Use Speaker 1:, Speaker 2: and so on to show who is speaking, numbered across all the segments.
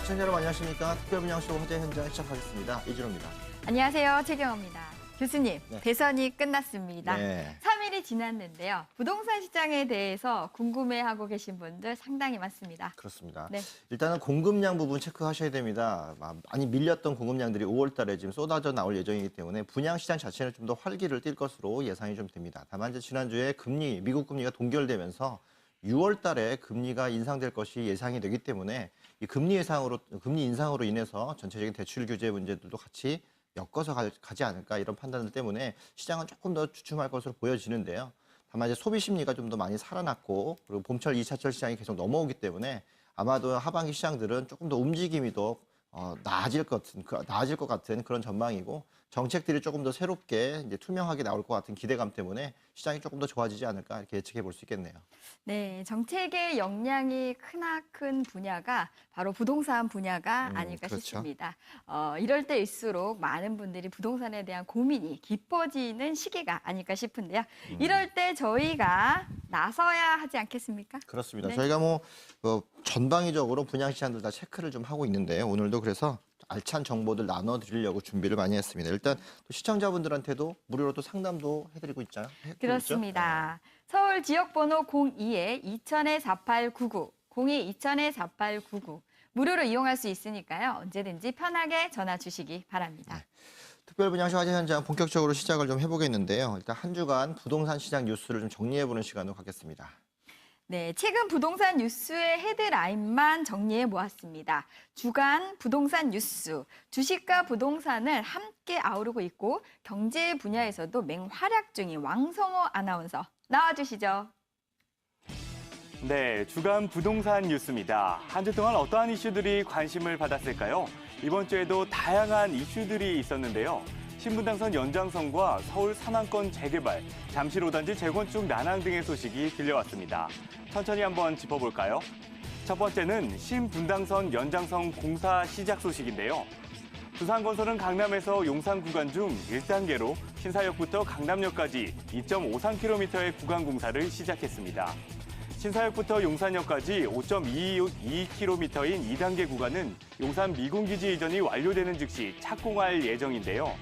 Speaker 1: 시청자 여러분 안녕하십니까. 특별분양쇼 화제 현장 시작하겠습니다. 이진호입니다.
Speaker 2: 안녕하세요. 최경호입니다. 교수님,
Speaker 1: 네.
Speaker 2: 대선이 끝났습니다.
Speaker 1: 네.
Speaker 2: 3일이 지났는데요. 부동산 시장에 대해서 궁금해하고 계신 분들 상당히 많습니다.
Speaker 1: 그렇습니다.
Speaker 2: 네.
Speaker 1: 일단은 공급량 부분 체크하셔야 됩니다. 많이 밀렸던 공급량들이 5월 달에 지금 쏟아져 나올 예정이기 때문에 분양 시장 자체는 좀 더 활기를 띌 것으로 예상이 좀 됩니다. 다만 이제 지난주에 미국 금리가 동결되면서 6월 달에 금리가 인상될 것이 예상이 되기 때문에 이 금리 인상으로 인해서 전체적인 대출 규제 문제들도 같이 엮어서 가지 않을까 이런 판단들 때문에 시장은 조금 더 주춤할 것으로 보여지는데요. 다만 이제 소비 심리가 좀 더 많이 살아났고 그리고 봄철 2차철 시장이 계속 넘어오기 때문에 아마도 하반기 시장들은 조금 더 움직임이 더 나아질 것 같은 그런 전망이고 정책들이 조금 더 새롭게 이제 투명하게 나올 것 같은 기대감 때문에 시장이 조금 더 좋아지지 않을까 이렇게 예측해 볼 수 있겠네요.
Speaker 2: 네, 정책의 역량이 크나큰 분야가 바로 부동산 분야가 아닐까
Speaker 1: 그렇죠.
Speaker 2: 싶습니다. 이럴 때일수록 많은 분들이 부동산에 대한 고민이 깊어지는 시기가 아닐까 싶은데요. 이럴 때 저희가 나서야 하지 않겠습니까?
Speaker 1: 그렇습니다.
Speaker 2: 네.
Speaker 1: 저희가 전방위적으로 분양 시장들 다 체크를 좀 하고 있는데 오늘도 그래서 알찬 정보들 나눠드리려고 준비를 많이 했습니다. 일단 또 시청자분들한테도 무료로 또 상담도 해드리고 있잖아요.
Speaker 2: 그렇습니다. 서울 지역번호 02-2000-4899, 02-2000-4899 무료로 이용할 수 있으니까요. 언제든지 편하게 전화 주시기 바랍니다.
Speaker 1: 네. 특별분양쇼 화제 현장 본격적으로 시작을 좀 해보겠는데요. 일단 한 주간 부동산 시장 뉴스를 좀 정리해보는 시간으로 갖겠습니다.
Speaker 2: 네, 최근 부동산 뉴스의 헤드라인만 정리해 모았습니다. 주간 부동산 뉴스, 주식과 부동산을 함께 아우르고 있고 경제 분야에서도 맹활약 중인 왕성호 아나운서 나와주시죠.
Speaker 3: 네, 주간 부동산 뉴스입니다. 한 주 동안 어떠한 이슈들이 관심을 받았을까요? 이번 주에도 다양한 이슈들이 있었는데요. 신분당선 연장선과 서울 산안권 재개발, 잠실 5단지 재건축 난항 등의 소식이 들려왔습니다. 천천히 한번 짚어볼까요? 첫 번째는 신분당선 연장선 공사 시작 소식인데요. 두산건설은 강남에서 용산 구간 중 1단계로 신사역부터 강남역까지 2.53km의 구간 공사를 시작했습니다. 신사역부터 용산역까지 5.22km인 2단계 구간은 용산 미군기지 이전이 완료되는 즉시 착공할 예정인데요.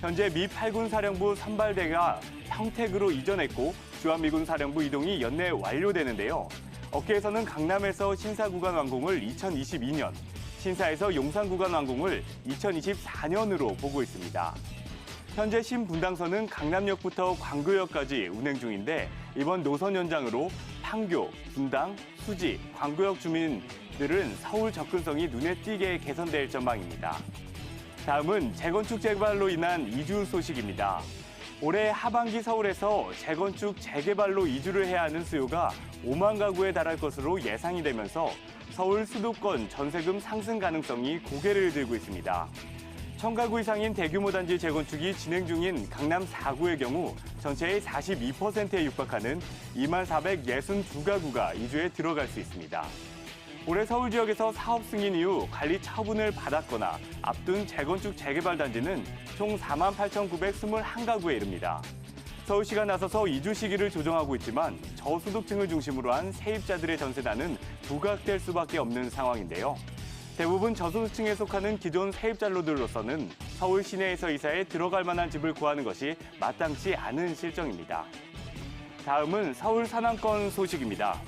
Speaker 3: 현재 미 8군 사령부 선발대가 평택으로 이전했고 주한미군 사령부 이동이 연내 완료되는데요. 업계에서는 강남에서 신사 구간 완공을 2022년, 신사에서 용산 구간 완공을 2024년으로 보고 있습니다. 현재 신분당선은 강남역부터 광교역까지 운행 중인데 이번 노선 연장으로 판교, 분당, 수지, 광교역 주민들은 서울 접근성이 눈에 띄게 개선될 전망입니다. 다음은 재건축 재개발로 인한 이주 소식입니다. 올해 하반기 서울에서 재건축 재개발로 이주를 해야 하는 수요가 5만 가구에 달할 것으로 예상이 되면서 서울 수도권 전세금 상승 가능성이 고개를 들고 있습니다. 1000가구 이상인 대규모 단지 재건축이 진행 중인 강남 4구의 경우 전체의 42%에 육박하는 2462가구가 이주에 들어갈 수 있습니다. 올해 서울 지역에서 사업 승인 이후 관리 처분을 받았거나 앞둔 재건축 재개발 단지는 총 48,921가구에 이릅니다. 서울시가 나서서 이주 시기를 조정하고 있지만 저소득층을 중심으로 한 세입자들의 전세난은 부각될 수밖에 없는 상황인데요. 대부분 저소득층에 속하는 기존 세입자로들로서는 서울 시내에서 이사해 들어갈 만한 집을 구하는 것이 마땅치 않은 실정입니다. 다음은 서울 산안권 소식입니다.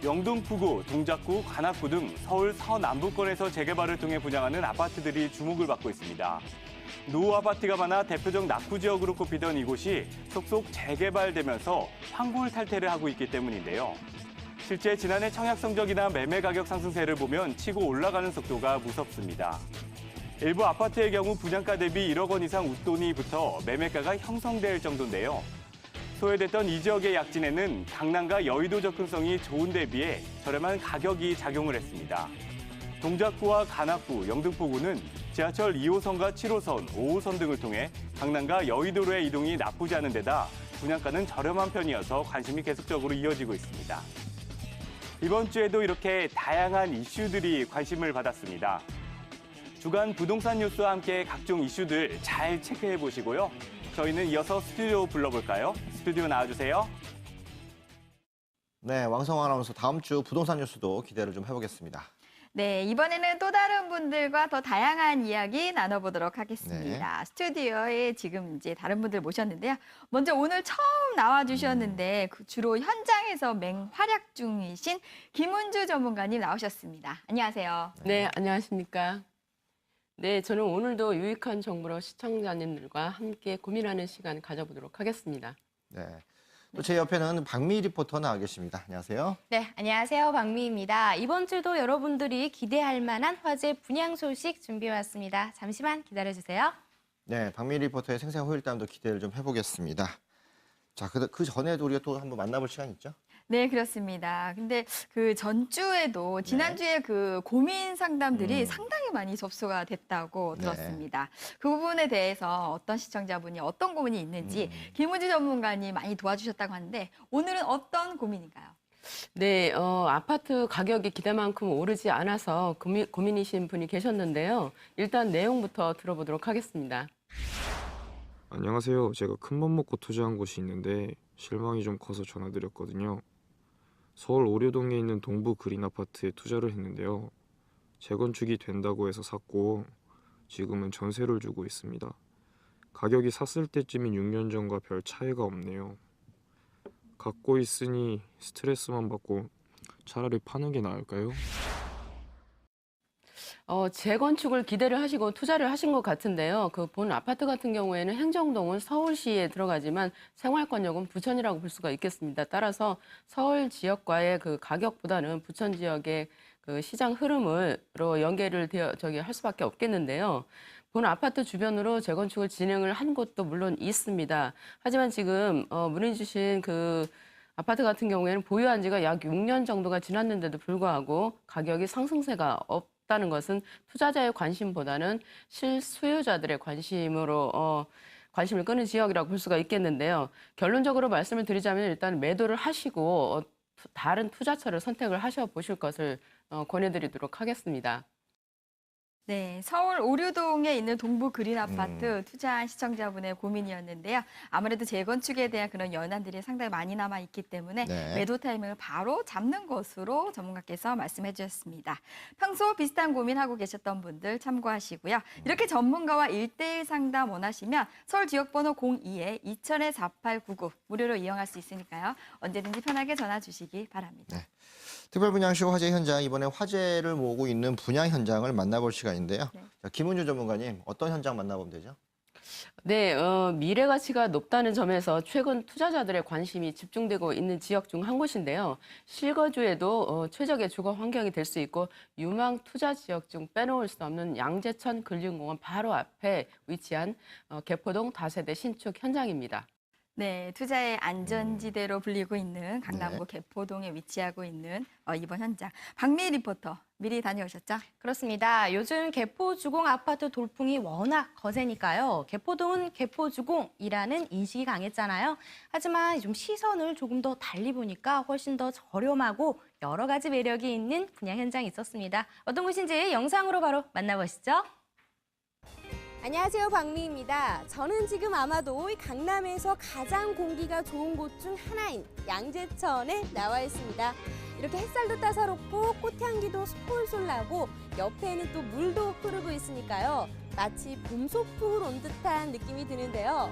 Speaker 3: 영등포구, 동작구, 관악구 등 서울 서남부권에서 재개발을 통해 분양하는 아파트들이 주목을 받고 있습니다. 노후 아파트가 많아 대표적 낙후 지역으로 꼽히던 이곳이 속속 재개발되면서 황골 탈퇴를 하고 있기 때문인데요. 실제 지난해 청약 성적이나 매매 가격 상승세를 보면 치고 올라가는 속도가 무섭습니다. 일부 아파트의 경우 분양가 대비 1억 원 이상 웃돈이 붙어 매매가가 형성될 정도인데요. 소외됐던 이 지역의 약진에는 강남과 여의도 접근성이 좋은 데 비해 저렴한 가격이 작용을 했습니다. 동작구와 관악구, 영등포구는 지하철 2호선과 7호선, 5호선 등을 통해 강남과 여의도로의 이동이 나쁘지 않은 데다 분양가는 저렴한 편이어서 관심이 계속적으로 이어지고 있습니다. 이번 주에도 이렇게 다양한 이슈들이 관심을 받았습니다. 주간 부동산 뉴스와 함께 각종 이슈들 잘 체크해 보시고요. 저희는 이어서 스튜디오 불러볼까요? 스튜디오 나와주세요.
Speaker 1: 네, 왕성호 아나운서 다음 주 부동산 뉴스도 기대를 좀 해보겠습니다.
Speaker 2: 네, 이번에는 또 다른 분들과 더 다양한 이야기 나눠보도록 하겠습니다. 스튜디오에 지금 이제 다른 분들 모셨는데요. 먼저 오늘 처음 나와주셨는데 주로 현장에서 맹활약 중이신 김은주 전문가님 나오셨습니다. 안녕하세요.
Speaker 4: 네, 안녕하십니까. 네, 저는 오늘도 유익한 정보로 시청자님들과 함께 고민하는 시간 가져보도록 하겠습니다.
Speaker 1: 네. 또 제 옆에는 박미 리포터 나와 계십니다. 안녕하세요.
Speaker 5: 네, 안녕하세요. 박미입니다. 이번 주도 여러분들이 기대할 만한 화제 분양 소식 준비해왔습니다. 잠시만 기다려주세요.
Speaker 1: 네, 박미 리포터의 생생 호일담도 기대를 좀 해보겠습니다. 자, 그 전에도 우리가 또 한번 만나볼 시간 있죠?
Speaker 2: 네, 그렇습니다. 근데 그 전주에도 지난주에 그 고민 상담들이 상당히 많이 접수가 됐다고 들었습니다. 그 부분에 대해서 어떤 시청자분이 어떤 고민이 있는지 김은주 전문가님 많이 도와주셨다고 하는데 오늘은 어떤 고민인가요?
Speaker 4: 네, 아파트 가격이 기대만큼 오르지 않아서 고민이신 분이 계셨는데요. 일단 내용부터 들어보도록 하겠습니다.
Speaker 6: 안녕하세요. 제가 큰맘 먹고 투자한 곳이 있는데 실망이 좀 커서 전화드렸거든요. 서울 오류동에 있는 동부 그린 아파트에 투자를 했는데요. 재건축이 된다고 해서 샀고 지금은 전세를 주고 있습니다. 가격이 샀을 때쯤인 6년 전과 별 차이가 없네요. 갖고 있으니 스트레스만 받고 차라리 파는 게 나을까요?
Speaker 4: 재건축을 기대를 하시고 투자를 하신 것 같은데요. 그 본 아파트 같은 경우에는 행정동은 서울시에 들어가지만 생활권역은 부천이라고 볼 수가 있겠습니다. 따라서 서울 지역과의 그 가격보다는 부천 지역의 그 시장 흐름으로 연계를 할 수밖에 없겠는데요. 본 아파트 주변으로 재건축을 진행을 한 곳도 물론 있습니다. 하지만 지금 문의 주신 그 아파트 같은 경우에는 보유한 지가 약 6년 정도가 지났는데도 불구하고 가격이 상승세가 없다는 것은 투자자의 관심보다는 실수요자들의 관심으로 관심을 끄는 지역이라고 볼 수가 있겠는데요. 결론적으로 말씀을 드리자면 일단 매도를 하시고 다른 투자처를 선택을 하셔보실 것을 권해드리도록 하겠습니다.
Speaker 2: 네, 서울 오류동에 있는 동부 그린 아파트 투자한 시청자분의 고민이었는데요. 아무래도 재건축에 대한 그런 연한들이 상당히 많이 남아 있기 때문에
Speaker 1: 네.
Speaker 2: 매도 타이밍을 바로 잡는 것으로 전문가께서 말씀해 주셨습니다. 평소 비슷한 고민하고 계셨던 분들 참고하시고요. 이렇게 전문가와 1대1 상담 원하시면 서울 지역번호 02-2000-4899 무료로 이용할 수 있으니까요. 언제든지 편하게 전화 주시기 바랍니다.
Speaker 1: 네. 특별 분양쇼 화재 현장, 이번에 화제를 모으고 있는 분양 현장을 만나볼 시간인데요.
Speaker 2: 네.
Speaker 1: 자, 김은주 전문가님, 어떤 현장 만나보면 되죠?
Speaker 4: 네, 미래 가치가 높다는 점에서 최근 투자자들의 관심이 집중되고 있는 지역 중 한 곳인데요. 실거주에도 최적의 주거 환경이 될 수 있고 유망 투자 지역 중 빼놓을 수 없는 양재천 근린공원 바로 앞에 위치한 개포동 다세대 신축 현장입니다.
Speaker 2: 네, 투자의 안전지대로 불리고 있는 강남구 개포동에 위치하고 있는 이번 현장. 박미 리포터, 미리 다녀오셨죠?
Speaker 5: 그렇습니다. 요즘 개포주공 아파트 돌풍이 워낙 거세니까요. 개포동은 개포주공이라는 인식이 강했잖아요. 하지만 좀 시선을 조금 더 달리 보니까 훨씬 더 저렴하고 여러 가지 매력이 있는 분양 현장이 있었습니다. 어떤 곳인지 영상으로 바로 만나보시죠.
Speaker 7: 안녕하세요, 박미입니다. 저는 지금 아마도 강남에서 가장 공기가 좋은 곳 중 하나인 양재천에 나와 있습니다. 이렇게 햇살도 따사롭고 꽃향기도 솔솔 나고 옆에는 또 물도 흐르고 있으니까요. 마치 봄 소풍을 온 듯한 느낌이 드는데요.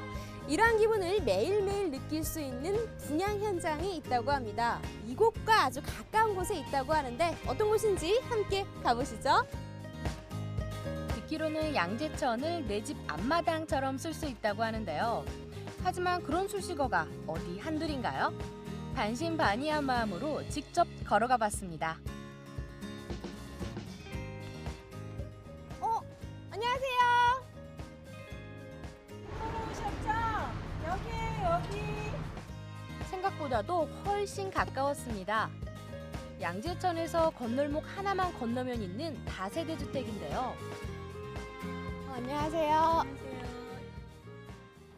Speaker 7: 이러한 기분을 매일매일 느낄 수 있는 분양 현장이 있다고 합니다. 이곳과 아주 가까운 곳에 있다고 하는데 어떤 곳인지 함께 가보시죠.
Speaker 8: 듣기로는 양재천을 내 집 앞마당처럼 쓸 수 있다고 하는데요. 하지만 그런 수식어가 어디 한둘인가요? 반신반의한 마음으로 직접 걸어가 봤습니다.
Speaker 7: 안녕하세요.
Speaker 8: 오셨죠? 여기. 생각보다도 훨씬 가까웠습니다. 양재천에서 건널목 하나만 건너면 있는 다세대 주택인데요.
Speaker 7: 안녕하세요.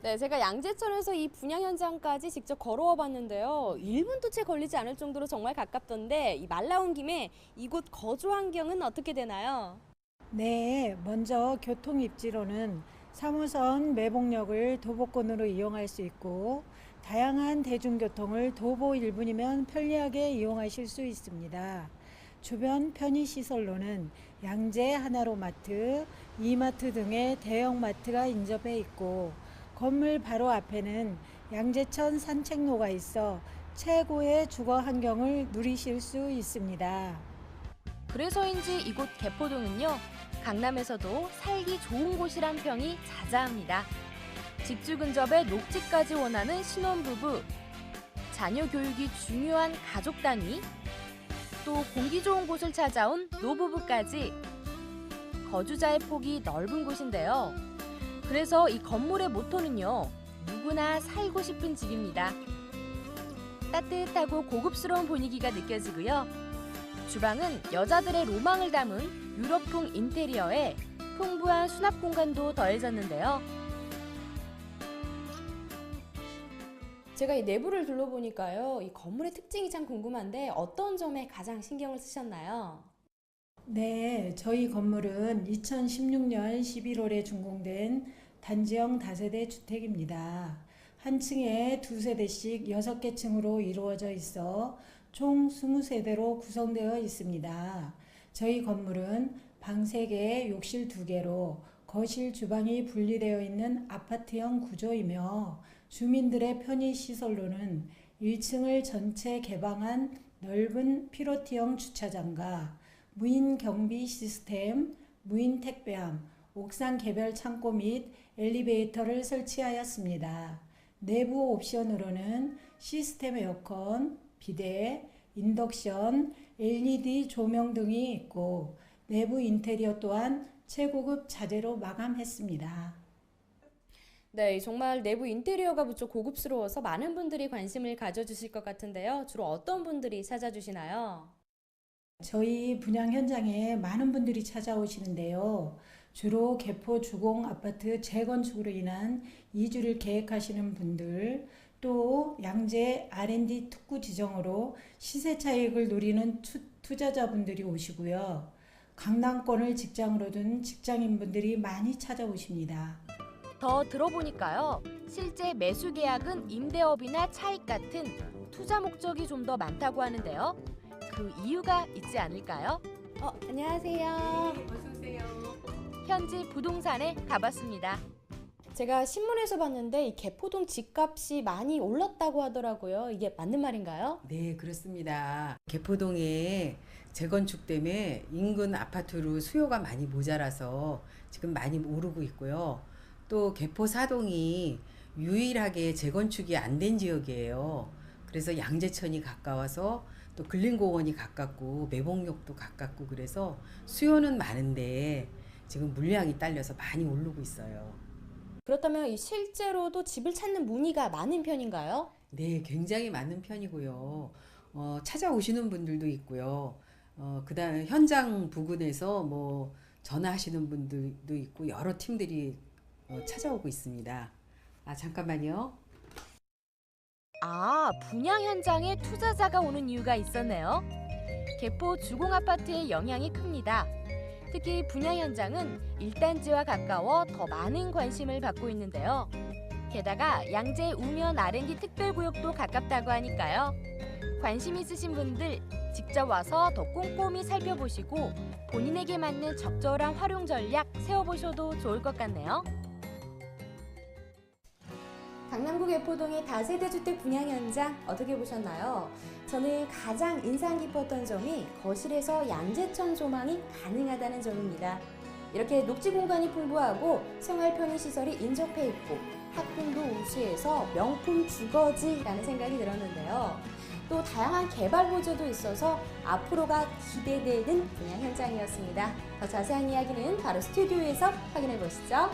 Speaker 7: 네, 제가 양재천에서 이 분양 현장까지 직접 걸어와 봤는데요. 1분도 채 걸리지 않을 정도로 정말 가깝던데 이 말 나온 김에 이곳 거주 환경은 어떻게 되나요?
Speaker 9: 네, 먼저 교통 입지로는 3호선 매봉역을 도보권으로 이용할 수 있고 다양한 대중교통을 도보 1분이면 편리하게 이용하실 수 있습니다. 주변 편의시설로는 양재 하나로마트, 이마트 등의 대형마트가 인접해 있고 건물 바로 앞에는 양재천 산책로가 있어 최고의 주거 환경을 누리실 수 있습니다.
Speaker 8: 그래서인지 이곳 개포동은요, 강남에서도 살기 좋은 곳이란 평이 자자합니다. 직주 근접에 녹지까지 원하는 신혼부부, 자녀 교육이 중요한 가족 단위, 또 공기 좋은 곳을 찾아온 노부부까지 거주자의 폭이 넓은 곳인데요. 그래서 이 건물의 모토는요, 누구나 살고 싶은 집입니다. 따뜻하고 고급스러운 분위기가 느껴지고요. 주방은 여자들의 로망을 담은 유럽풍 인테리어에 풍부한 수납 공간도 더해졌는데요.
Speaker 5: 제가 이 내부를 둘러보니까요, 이 건물의 특징이 참 궁금한데 어떤 점에 가장 신경을 쓰셨나요?
Speaker 9: 네, 저희 건물은 2016년 11월에 준공된 단지형 다세대 주택입니다. 한 층에 두 세대씩 6개 층으로 이루어져 있어 총 20세대로 구성되어 있습니다. 저희 건물은 방 3개, 욕실 2개로 거실, 주방이 분리되어 있는 아파트형 구조이며 주민들의 편의시설로는 1층을 전체 개방한 넓은 피로티형 주차장과 무인 경비 시스템, 무인 택배함, 옥상 개별 창고 및 엘리베이터를 설치하였습니다. 내부 옵션으로는 시스템 에어컨, 비데, 인덕션, LED 조명 등이 있고 내부 인테리어 또한 최고급 자재로 마감했습니다.
Speaker 5: 네, 정말 내부 인테리어가 무척 고급스러워서 많은 분들이 관심을 가져주실 것 같은데요. 주로 어떤 분들이 찾아주시나요?
Speaker 9: 저희 분양 현장에 많은 분들이 찾아오시는데요. 주로 개포 주공 아파트 재건축으로 인한 이주를 계획하시는 분들, 또 양재 R&D 특구 지정으로 시세 차익을 노리는 투자자분들이 오시고요. 강남권을 직장으로 둔 직장인분들이 많이 찾아오십니다.
Speaker 8: 더 들어보니까요, 실제 매수 계약은 임대업이나 차익 같은 투자 목적이 좀 더 많다고 하는데요. 그 이유가 있지 않을까요?
Speaker 5: 안녕하세요.
Speaker 8: 현지 부동산에 가봤습니다.
Speaker 5: 제가 신문에서 봤는데 이 개포동 집값이 많이 올랐다고 하더라고요. 이게 맞는 말인가요?
Speaker 10: 네, 그렇습니다. 개포동에 재건축 때문에 인근 아파트로 수요가 많이 모자라서 지금 많이 오르고 있고요. 또 개포 사동이 유일하게 재건축이 안 된 지역이에요. 그래서 양재천이 가까워서 또 근린공원이 가깝고 매봉역도 가깝고 그래서 수요는 많은데 지금 물량이 딸려서 많이 오르고 있어요.
Speaker 5: 그렇다면 이 실제로도 집을 찾는 문의가 많은 편인가요?
Speaker 10: 네, 굉장히 많은 편이고요. 찾아오시는 분들도 있고요. 그다음에 현장 부근에서 뭐 전화하시는 분들도 있고 여러 팀들이 찾아오고 있습니다. 잠깐만요.
Speaker 8: 분양 현장에 투자자가 오는 이유가 있었네요. 개포 주공아파트의 영향이 큽니다. 특히 분양 현장은 1단지와 가까워 더 많은 관심을 받고 있는데요. 게다가 양재 우면 R&D 특별구역도 가깝다고 하니까요. 관심 있으신 분들 직접 와서 더 꼼꼼히 살펴보시고 본인에게 맞는 적절한 활용 전략 세워보셔도 좋을 것 같네요.
Speaker 5: 강남구 개포동의 다세대 주택 분양 현장 어떻게 보셨나요? 저는 가장 인상 깊었던 점이 거실에서 양재천 조망이 가능하다는 점입니다. 이렇게 녹지 공간이 풍부하고 생활 편의 시설이 인접해 있고 학군도 우수해서 명품 주거지라는 생각이 들었는데요. 또 다양한 개발 호재도 있어서 앞으로가 기대되는 분양 현장이었습니다. 더 자세한 이야기는 바로 스튜디오에서 확인해 보시죠.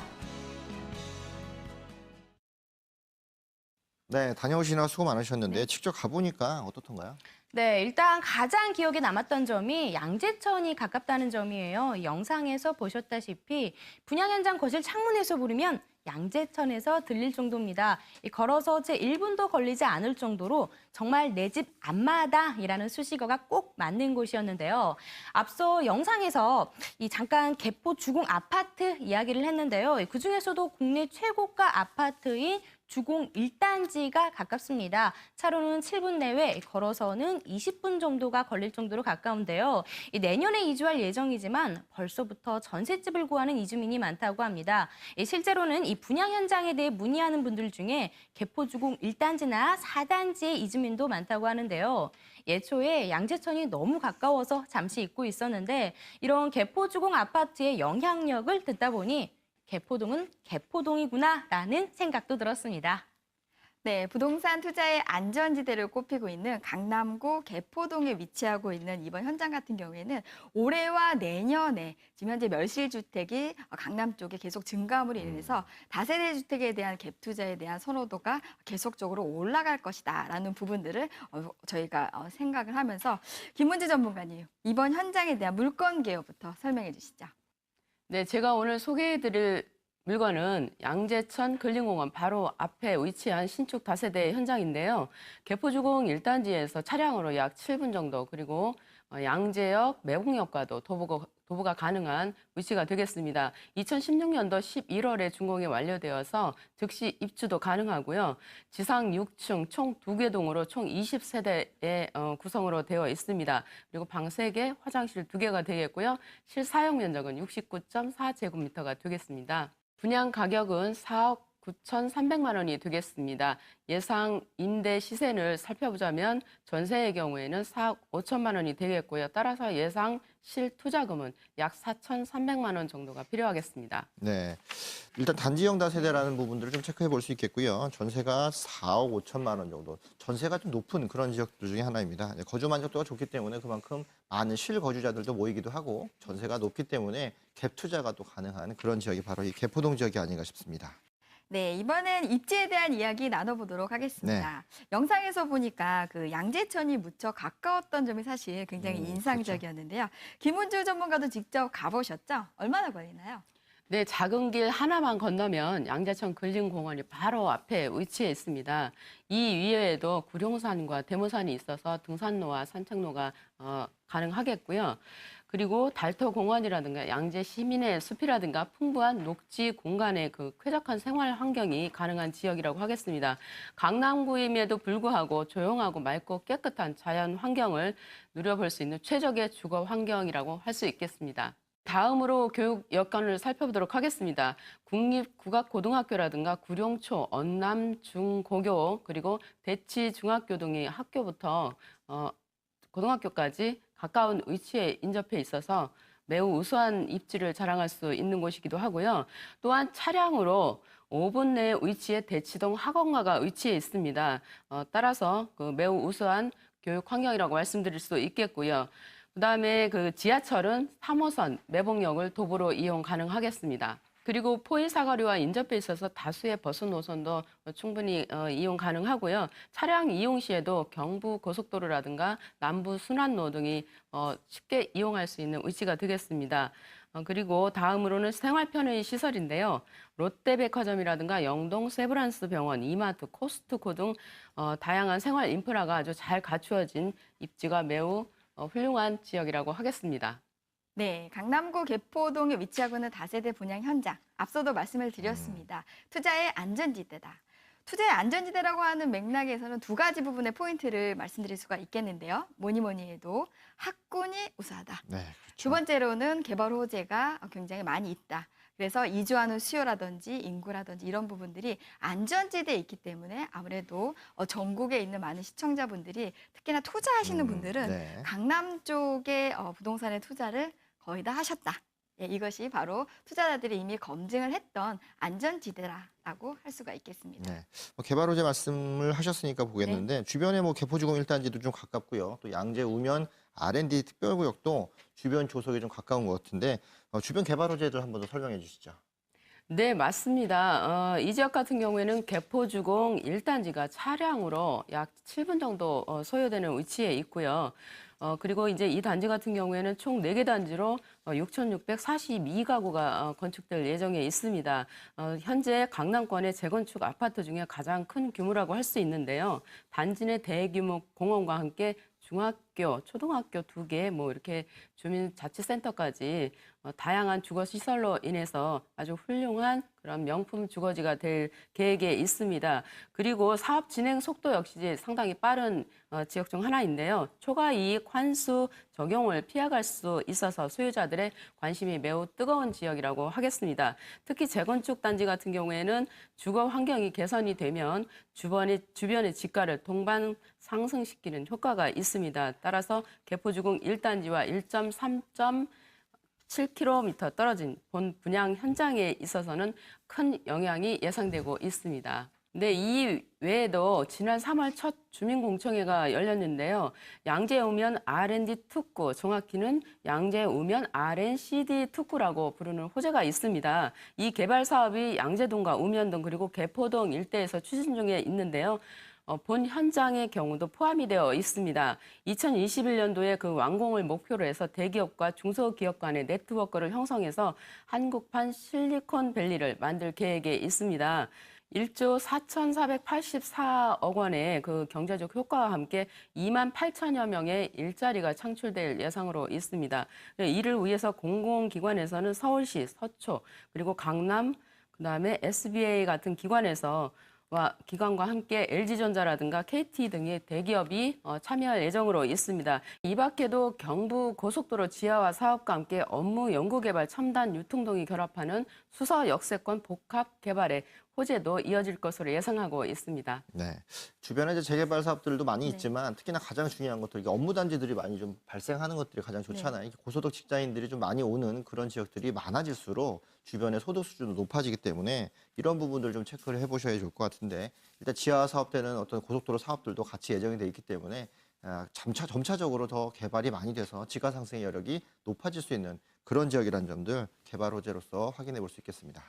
Speaker 1: 네, 다녀오시느라 수고 많으셨는데 직접 가보니까 어떻던가요?
Speaker 5: 네, 일단 가장 기억에 남았던 점이 양재천이 가깝다는 점이에요. 이 영상에서 보셨다시피 분양 현장 거실 창문에서 부르면 양재천에서 들릴 정도입니다. 걸어서 채 1분도 걸리지 않을 정도로 정말 내 집 앞마당이라는 수식어가 꼭 맞는 곳이었는데요. 앞서 영상에서 잠깐 개포 주공 아파트 이야기를 했는데요. 그중에서도 국내 최고가 아파트인 주공 1단지가 가깝습니다. 차로는 7분 내외, 걸어서는 20분 정도가 걸릴 정도로 가까운데요. 내년에 이주할 예정이지만 벌써부터 전셋집을 구하는 이주민이 많다고 합니다. 실제로는 이 분양 현장에 대해 문의하는 분들 중에 개포주공 1단지나 4단지의 이주민도 많다고 하는데요. 예초에 양재천이 너무 가까워서 잠시 잊고 있었는데 이런 개포주공 아파트의 영향력을 듣다 보니 개포동은 개포동이구나라는 생각도 들었습니다.
Speaker 2: 네, 부동산 투자의 안전지대를 꼽히고 있는 강남구 개포동에 위치하고 있는 이번 현장 같은 경우에는 올해와 내년에 지금 현재 멸실주택이 강남 쪽에 계속 증가함으로 인해서 다세대 주택에 대한 갭 투자에 대한 선호도가 계속적으로 올라갈 것이다라는 부분들을 저희가 생각을 하면서 김문지 전문가님, 이번 현장에 대한 물건 개요부터 설명해 주시죠.
Speaker 4: 네, 제가 오늘 소개해드릴 물건은 양재천 근린공원 바로 앞에 위치한 신축 다세대 현장인데요. 개포주공 1단지에서 차량으로 약 7분 정도, 그리고 양재역, 매봉역과도 도보가 가능한 위치가 되겠습니다. 2016년도 11월에 준공이 완료되어서 즉시 입주도 가능하고요. 지상 6층 총 2개 동으로 총 20세대의 구성으로 되어 있습니다. 그리고 방 3개, 화장실 2개가 되겠고요. 실사용 면적은 69.4제곱미터가 되겠습니다. 분양 가격은 4억 9,300만 원이 되겠습니다. 예상 임대 시세를 살펴보자면 전세의 경우에는 4억 5천만 원이 되겠고요. 따라서 예상 실투자금은 약 4,300만 원 정도가 필요하겠습니다.
Speaker 1: 네, 일단 단지형 다세대라는 부분들을 좀 체크해 볼 수 있겠고요. 전세가 4억 5천만 원 정도, 전세가 좀 높은 그런 지역들 중에 하나입니다. 거주 만족도가 좋기 때문에 그만큼 많은 실거주자들도 모이기도 하고 전세가 높기 때문에 갭 투자가 또 가능한 그런 지역이 바로 이 개포동 지역이 아닌가 싶습니다.
Speaker 2: 네, 이번엔 입지에 대한 이야기 나눠보도록 하겠습니다. 영상에서 보니까 그 양재천이 무척 가까웠던 점이 사실 굉장히 인상적이었는데요. 김은주 전문가도 직접 가보셨죠? 얼마나 걸리나요?
Speaker 4: 네, 작은 길 하나만 건너면 양재천 근린공원이 바로 앞에 위치해 있습니다. 이 위에도 구룡산과 대모산이 있어서 등산로와 산책로가 가능하겠고요. 그리고 달토공원이라든가 양재 시민의 숲이라든가 풍부한 녹지 공간의 그 쾌적한 생활 환경이 가능한 지역이라고 하겠습니다. 강남구임에도 불구하고 조용하고 맑고 깨끗한 자연 환경을 누려볼 수 있는 최적의 주거 환경이라고 할 수 있겠습니다. 다음으로 교육 여건을 살펴보도록 하겠습니다. 국립국악고등학교라든가 구룡초, 언남 중고교, 그리고 대치중학교 등의 학교부터 고등학교까지 가까운 위치에 인접해 있어서 매우 우수한 입지를 자랑할 수 있는 곳이기도 하고요. 또한 차량으로 5분 내 위치에 대치동 학원가가 위치해 있습니다. 따라서 그 매우 우수한 교육 환경이라고 말씀드릴 수 있겠고요. 그다음에 그 지하철은 3호선 매봉역을 도보로 이용 가능하겠습니다. 그리고 포의사거리와 인접해 있어서 다수의 버스 노선도 충분히 이용 가능하고요. 차량 이용 시에도 경부고속도로라든가 남부순환로 등이 쉽게 이용할 수 있는 위치가 되겠습니다. 그리고 다음으로는 생활편의 시설인데요. 롯데백화점이라든가 영동 세브란스 병원, 이마트, 코스트코 등 다양한 생활 인프라가 아주 잘 갖추어진 입지가 매우 훌륭한 지역이라고 하겠습니다.
Speaker 2: 네, 강남구 개포동에 위치하고 있는 다세대 분양 현장. 앞서도 말씀을 드렸습니다. 투자의 안전지대다. 투자의 안전지대라고 하는 맥락에서는 두 가지 부분의 포인트를 말씀드릴 수가 있겠는데요. 뭐니 해도 학군이 우수하다.
Speaker 1: 네, 그렇죠.
Speaker 2: 두 번째로는 개발 호재가 굉장히 많이 있다. 그래서 이주하는 수요라든지 인구라든지 이런 부분들이 안전지대에 있기 때문에 아무래도 전국에 있는 많은 시청자분들이 특히나 투자하시는 분들은
Speaker 1: 네.
Speaker 2: 강남 쪽에 부동산에 투자를 거의 다 하셨다. 예, 이것이 바로 투자자들이 이미 검증을 했던 안전지대라고 할 수가 있겠습니다.
Speaker 1: 네. 개발 호재 말씀을 하셨으니까 보겠는데 주변에 뭐 개포주공 1단지도 좀 가깝고요. 또 양재 우면 R&D 특별구역도 주변 조속에 좀 가까운 것 같은데 주변 개발 호재들 한번 더 설명해 주시죠.
Speaker 4: 네, 맞습니다. 이 지역 같은 경우에는 개포주공 1단지가 차량으로 약 7분 정도 소요되는 위치에 있고요. 그리고 이제 이 단지 같은 경우에는 총 4개 단지로 6,642가구가 건축될 예정에 있습니다. 현재 강남권의 재건축 아파트 중에 가장 큰 규모라고 할 수 있는데요. 단지 내 대규모 공원과 함께 중학교 학교, 초등학교 2개, 뭐 이렇게 주민자치센터까지 다양한 주거 시설로 인해서 아주 훌륭한 그런 명품 주거지가 될 계획에 있습니다. 그리고 사업 진행 속도 역시 상당히 빠른 지역 중 하나인데요. 초과 이익 환수 적용을 피해갈 수 있어서 소유자들의 관심이 매우 뜨거운 지역이라고 하겠습니다. 특히 재건축 단지 같은 경우에는 주거 환경이 개선이 되면 주변의 지가를 동반 상승시키는 효과가 있습니다. 따라서 개포주공 1단지와 1.3.7km 떨어진 본 분양 현장에 있어서는 큰 영향이 예상되고 있습니다. 네, 이 외에도 지난 3월 첫 주민공청회가 열렸는데요. 양재우면 R&D 특구, 정확히는 양재우면 R&CD 특구라고 부르는 호재가 있습니다. 이 개발 사업이 양재동과 우면동 그리고 개포동 일대에서 추진 중에 있는데요. 본 현장의 경우도 포함이 되어 있습니다. 2021년도에 그 완공을 목표로 해서 대기업과 중소기업 간의 네트워크를 형성해서 한국판 실리콘밸리를 만들 계획에 있습니다. 1조 4,484억 원의 그 경제적 효과와 함께 2만 8천여 명의 일자리가 창출될 예상으로 있습니다. 이를 위해서 공공기관에서는 서울시, 서초, 그리고 강남, 그다음에 SBA 같은 기관과 함께 LG전자라든가 KT 등의 대기업이 참여할 예정으로 있습니다. 이 밖에도 경부 고속도로 지하화 사업과 함께 업무 연구개발 첨단 유통등이 결합하는 수서 역세권 복합 개발의 호재도 이어질 것으로 예상하고 있습니다.
Speaker 1: 네, 주변에 이제 재개발 사업들도 많이 있지만 특히나 가장 중요한 것들, 이게 업무 단지들이 많이 좀 발생하는 것들이 가장 좋잖아요. 이게 고소득 직장인들이 좀 많이 오는 그런 지역들이 많아질수록 주변의 소득 수준도 높아지기 때문에 이런 부분들 좀 체크를 해보셔야 좋을 것 같은데, 일단 지하 사업되는 어떤 고속도로 사업들도 같이 예정이 돼 있기 때문에 점차적으로 더 개발이 많이 돼서 지가 상승의 여력이 높아질 수 있는 그런 지역이라는 점들 개발 호재로서 확인해 볼 수 있겠습니다.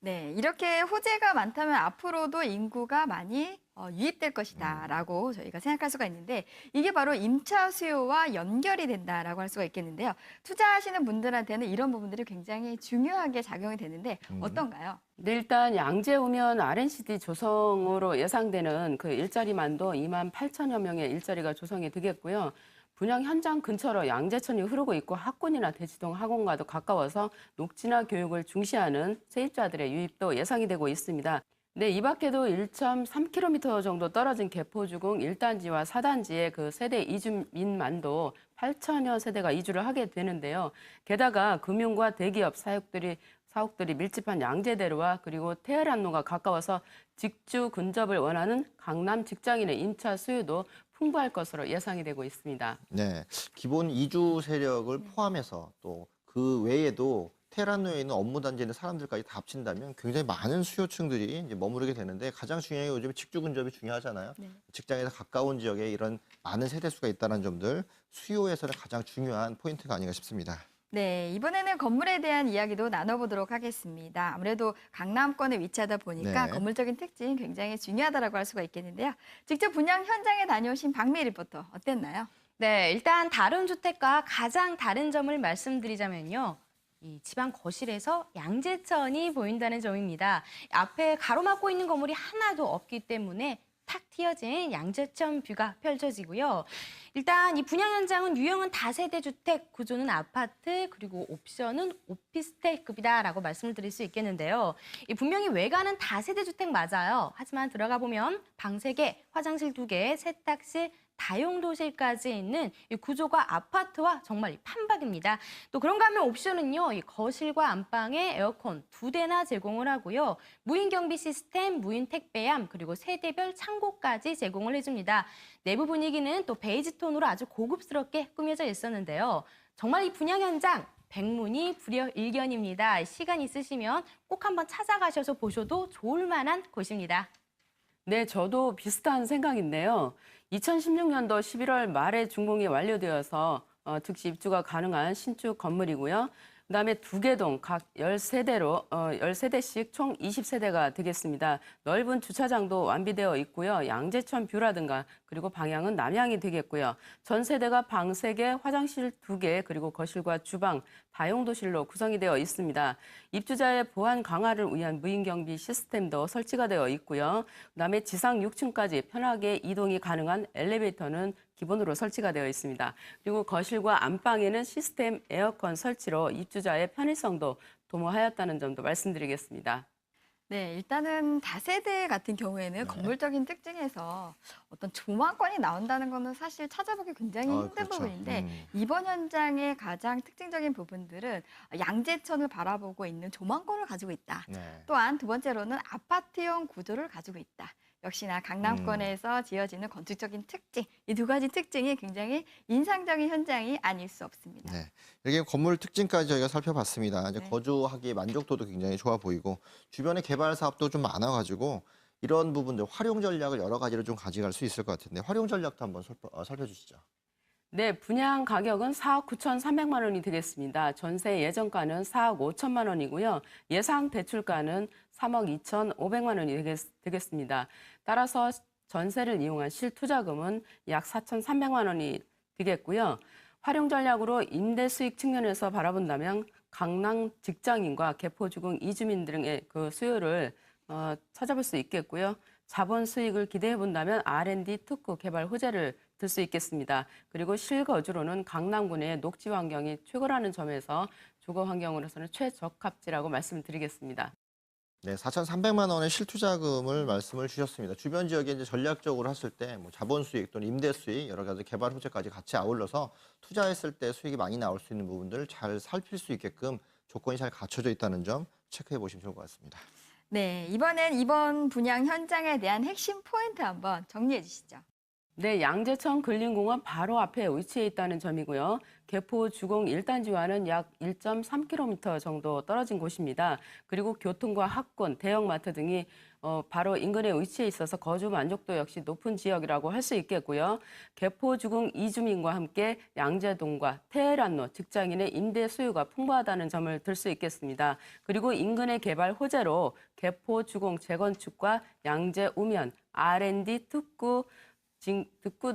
Speaker 2: 네, 이렇게 호재가 많다면 앞으로도 인구가 많이 유입될 것이다라고 저희가 생각할 수가 있는데, 이게 바로 임차 수요와 연결이 된다라고 할 수가 있겠는데요. 투자하시는 분들한테는 이런 부분들이 굉장히 중요하게 작용이 되는데 어떤가요?
Speaker 4: 네, 일단 양재우면 R&CD 조성으로 예상되는 그 일자리만도 2만 8천여 명의 일자리가 조성이 되겠고요. 분양 현장 근처로 양재천이 흐르고 있고 학군이나 대치동 학원과도 가까워서 녹지나 교육을 중시하는 세입자들의 유입도 예상이 되고 있습니다. 네, 이 밖에도 1.3km 정도 떨어진 개포주공 1단지와 4단지의 그 세대 이주민만도 8천여 세대가 이주를 하게 되는데요. 게다가 금융과 대기업 사옥들이 밀집한 양재대로와 그리고 테헤란로가 가까워서 직주 근접을 원하는 강남 직장인의 임차 수요도 풍부할 것으로 예상이 되고 있습니다.
Speaker 1: 네, 기본 이주 세력을 포함해서 또 그 외에도 테헤란로에 있는 업무 단지에 있는 사람들까지 다 합친다면 굉장히 많은 수요층들이 이제 머무르게 되는데, 가장 중요한 게 요즘 직주 근접이 중요하잖아요. 네. 직장에서 가까운 지역에 이런 많은 세대수가 있다는 점들, 수요에서는 가장 중요한 포인트가 아닌가 싶습니다.
Speaker 2: 네, 이번에는 건물에 대한 이야기도 나눠보도록 하겠습니다. 아무래도 강남권에 위치하다 보니까
Speaker 1: 네.
Speaker 2: 건물적인 특징이 굉장히 중요하다고 할 수가 있겠는데요. 직접 분양 현장에 다녀오신 박미 리포터 어땠나요?
Speaker 5: 네, 일단 다른 주택과 가장 다른 점을 말씀드리자면요. 이 집안 거실에서 양재천이 보인다는 점입니다. 앞에 가로막고 있는 건물이 하나도 없기 때문에 탁 트여진 양재천 뷰가 펼쳐지고요. 일단 이 분양 현장은 유형은 다세대 주택, 구조는 아파트, 그리고 옵션은 오피스텔급이다라고 말씀을 드릴 수 있겠는데요. 분명히 외관은 다세대 주택 맞아요. 하지만 들어가 보면 방 3개, 화장실 2개, 세탁실, 다용도실까지 있는 이 구조가 아파트와 정말 판박입니다. 또 그런가 하면 옵션은요, 이 거실과 안방에 에어컨 2대나 제공을 하고요. 무인 경비 시스템, 무인 택배함, 그리고 세대별 창고까지 제공을 해줍니다. 내부 분위기는 또 베이지 톤으로 아주 고급스럽게 꾸며져 있었는데요. 정말 이 분양 현장 백문이 불여일견입니다. 시간 있으시면 꼭 한번 찾아가셔서 보셔도 좋을 만한 곳입니다.
Speaker 4: 네, 저도 비슷한 생각인데요. 2016년도 11월 말에 준공이 완료되어서 즉시 입주가 가능한 신축 건물이고요. 그다음에 2개 동 각 10세대씩 총 20세대가 되겠습니다. 넓은 주차장도 완비되어 있고요. 양재천 뷰라든가 그리고 방향은 남향이 되겠고요. 전 세대가 방 3개, 화장실 2개, 그리고 거실과 주방, 다용도실로 구성이 되어 있습니다. 입주자의 보안 강화를 위한 무인 경비 시스템도 설치가 되어 있고요. 그다음에 지상 6층까지 편하게 이동이 가능한 엘리베이터는 기본으로 설치가 되어 있습니다. 그리고 거실과 안방에는 시스템 에어컨 설치로 입주자의 편의성도 도모하였다는 점도 말씀드리겠습니다.
Speaker 2: 네, 일단은 다세대 같은 경우에는 건물적인 특징에서 어떤 조망권이 나온다는 거는 사실 찾아보기 굉장히 힘든
Speaker 1: 그렇죠.
Speaker 2: 부분인데 이번 현장의 가장 특징적인 부분들은 양재천을 바라보고 있는 조망권을 가지고 있다.
Speaker 1: 네.
Speaker 2: 또한 두 번째로는 아파트형 구조를 가지고 있다. 역시나 강남권에서 지어지는 건축적인 특징, 이 두 가지 특징이 굉장히 인상적인 현장이 아닐 수 없습니다.
Speaker 1: 네. 이렇게 건물 특징까지 저희가 살펴봤습니다. 이제
Speaker 2: 네.
Speaker 1: 거주하기 만족도도 굉장히 좋아 보이고 주변에 개발 사업도 좀 많아가지고 이런 부분들 활용 전략을 여러 가지로 좀 가져갈 수 있을 것 같은데 활용 전략도 한번 살펴주시죠.
Speaker 4: 네, 분양 가격은 4억 9,300만 원이 되겠습니다. 전세 예정가는 4억 5천만 원이고요. 예상 대출가는 3억 2,500만 원이 되겠습니다. 따라서 전세를 이용한 실투자금은 약 4,300만 원이 되겠고요. 활용 전략으로 임대 수익 측면에서 바라본다면 강남 직장인과 개포주공 이주민 등의 그 수요를 찾아볼 수 있겠고요. 자본 수익을 기대해 본다면 R&D 특구 개발 호재를 들 수 있겠습니다. 그리고 실거주로는 강남군의 녹지 환경이 최고라는 점에서 주거 환경으로서는 최적합지라고 말씀드리겠습니다.
Speaker 1: 네, 4,300만 원의 실투자금을 말씀을 주셨습니다. 주변 지역에 이제 전략적으로 했을 때 뭐 자본 수익 또는 임대 수익 여러 가지 개발 호재까지 같이 아울러서 투자했을 때 수익이 많이 나올 수 있는 부분들을 잘 살필 수 있게끔 조건이 잘 갖춰져 있다는 점 체크해 보시면 좋을 것 같습니다.
Speaker 2: 네, 이번엔 이번 분양 현장에 대한 핵심 포인트 한번 정리해 주시죠.
Speaker 4: 네, 양재천 근린공원 바로 앞에 위치해 있다는 점이고요. 개포 주공 1단지와는 약 1.3km 정도 떨어진 곳입니다. 그리고 교통과 학군, 대형마트 등이 바로 인근에 위치해 있어서 거주 만족도 역시 높은 지역이라고 할 수 있겠고요. 개포 주공 이주민과 함께 양재동과 테헤란로 직장인의 임대 수요가 풍부하다는 점을 들 수 있겠습니다. 그리고 인근의 개발 호재로 개포 주공 재건축과 양재 우면, R&D 특구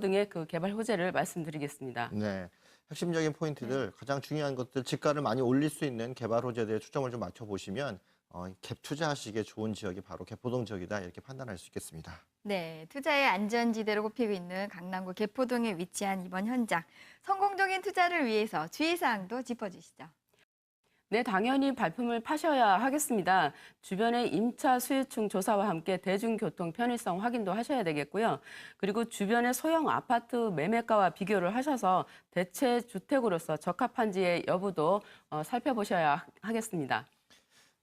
Speaker 4: 등의 그 개발 호재를 말씀드리겠습니다.
Speaker 1: 네. 핵심적인 포인트들, 가장 중요한 것들, 집가를 많이 올릴 수 있는 개발 호재들에 초점을 좀 맞춰보시면 갭 투자하시기에 좋은 지역이 바로 개포동 지역이다 이렇게 판단할 수 있겠습니다.
Speaker 2: 네, 투자의 안전지대로 꼽히고 있는 강남구 개포동에 위치한 이번 현장. 성공적인 투자를 위해서 주의사항도 짚어주시죠.
Speaker 4: 네, 당연히 발품을 파셔야 하겠습니다. 주변의 임차 수요층 조사와 함께 대중교통 편의성 확인도 하셔야 되겠고요. 그리고 주변의 소형 아파트 매매가와 비교를 하셔서 대체 주택으로서 적합한지의 여부도 살펴보셔야 하겠습니다.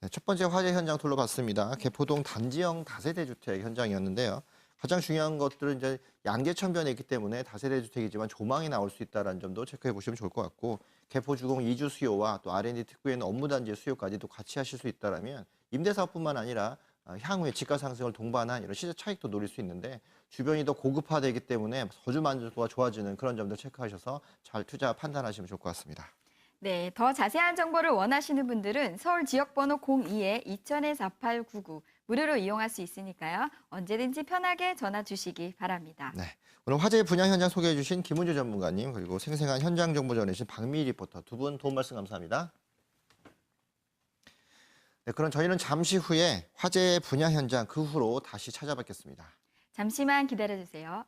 Speaker 1: 네, 첫 번째 화재 현장 둘러봤습니다. 개포동 단지형 다세대 주택 현장이었는데요. 가장 중요한 것들은 이제 양재천변에 있기 때문에 다세대 주택이지만 조망이 나올 수 있다는 점도 체크해 보시면 좋을 것 같고 개포주공 이주 수요와 또 R&D 특구에는 업무단지의 수요까지도 같이 하실 수 있다면 임대사업뿐만 아니라 향후에 집가 상승을 동반한 이런 시세 차익도 노릴 수 있는데 주변이 더 고급화되기 때문에 거주 만족도가 좋아지는 그런 점들 체크하셔서 잘 투자 판단하시면 좋을 것 같습니다.
Speaker 2: 네, 더 자세한 정보를 원하시는 분들은 서울 지역번호 02-2000-4899 무료로 이용할 수 있으니까요. 언제든지 편하게 전화 주시기 바랍니다.
Speaker 1: 네, 오늘 화재 분양 현장 소개해 주신 김은주 전문가님 그리고 생생한 현장 정보 전해주신 박미 리포터 두 분 도움 말씀 감사합니다. 네, 그럼 저희는 잠시 후에 화재 분양 현장 그 후로 다시 찾아뵙겠습니다.
Speaker 2: 잠시만 기다려주세요.